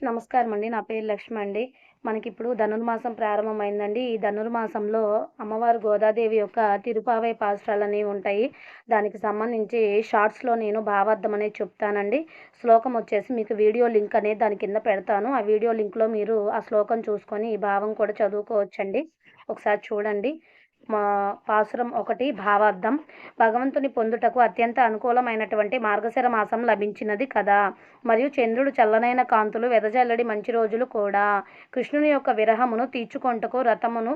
నమస్కారం అండి. నా పేరు లక్ష్మి అండి. మనకిప్పుడు ధనుర్మాసం ప్రారంభమైందండి. ఈ ధనుర్మాసంలో అమ్మవారు గోదాదేవి యొక్క తిరుపావై పాసురాలనేవి ఉంటాయి. దానికి సంబంధించి షార్ట్స్‌లో నేను భావార్థం అనేది చెప్తానండి. శ్లోకం వచ్చేసి మీకు వీడియో లింక్ అనేది దాని కింద పెడతాను. ఆ వీడియో లింక్‌లో మీరు ఆ శ్లోకం చూసుకొని ఈ భావం కూడా చదువుకోవచ్చండి. ఒకసారి చూడండి. మా పాసురం 1 భావార్థం. భగవంతుని పొందుటకు అత్యంత అనుకూలమైనటువంటి మార్గశిర మాసం లభించినది కదా! మరియు చంద్రుడు చల్లనైన కాంతులు వెదజల్లడి మంచి రోజులు కూడా. కృష్ణుని యొక్క విరహమును తీర్చుకొనుటకు రథమును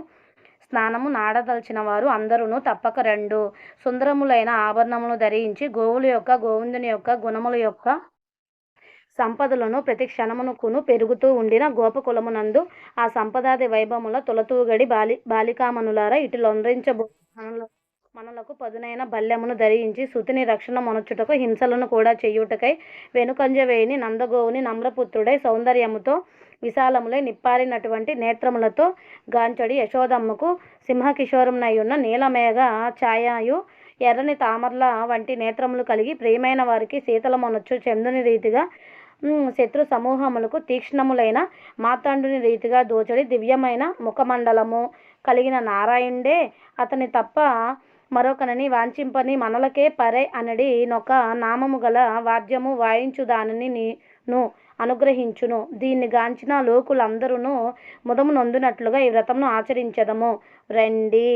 స్నానము నాడదలిచిన వారు అందరూను తప్పక రండు. సుందరములైన ఆభరణములను ధరించి గోవిందుని యొక్క గుణముల యొక్క సంపదలను ప్రతి క్షణమునకును పెరుగుతూ ఉండిన గోపకులమునందు ఆ సంపదాది వైభవముల తొలతూగడి బాలికామణులారా ఇటు లొందరించబో మనలకు పదునైన బల్యమును ధరించి సుతిని రక్షణ మొనచుటకు హింసలను కూడా చేయుటకై వెనుకంజ వేయిని నందగోవుని నమ్రపుత్రుడై సౌందర్యముతో విశాలములై నిప్పారినటువంటి నేత్రములతో గాంచడి యశోదమ్మకు సింహకిశోరంనయున్న నీలమేఘ ఛాయయు ఎర్రని తామరల వంటి నేత్రములు కలిగి ప్రియమైన వారికి శీతలమొనొచ్చు చంద్రుని రీతిగా శత్రు సమూహములకు తీక్ష్ణములైన మార్తాండుని రీతిగా దోచడి దివ్యమైన ముఖమండలము కలిగిన నారాయణుడే అతని తప్ప మరొకనని వాంఛింపని మనలకే పరే అనడి నొక నామము గల వాద్యము వాయించు దానిని నీను అనుగ్రహించును. దీన్ని గాంచిన లోకులందరూ ముదము నొందినట్లుగా ఈ వ్రతమును ఆచరించదము రండి.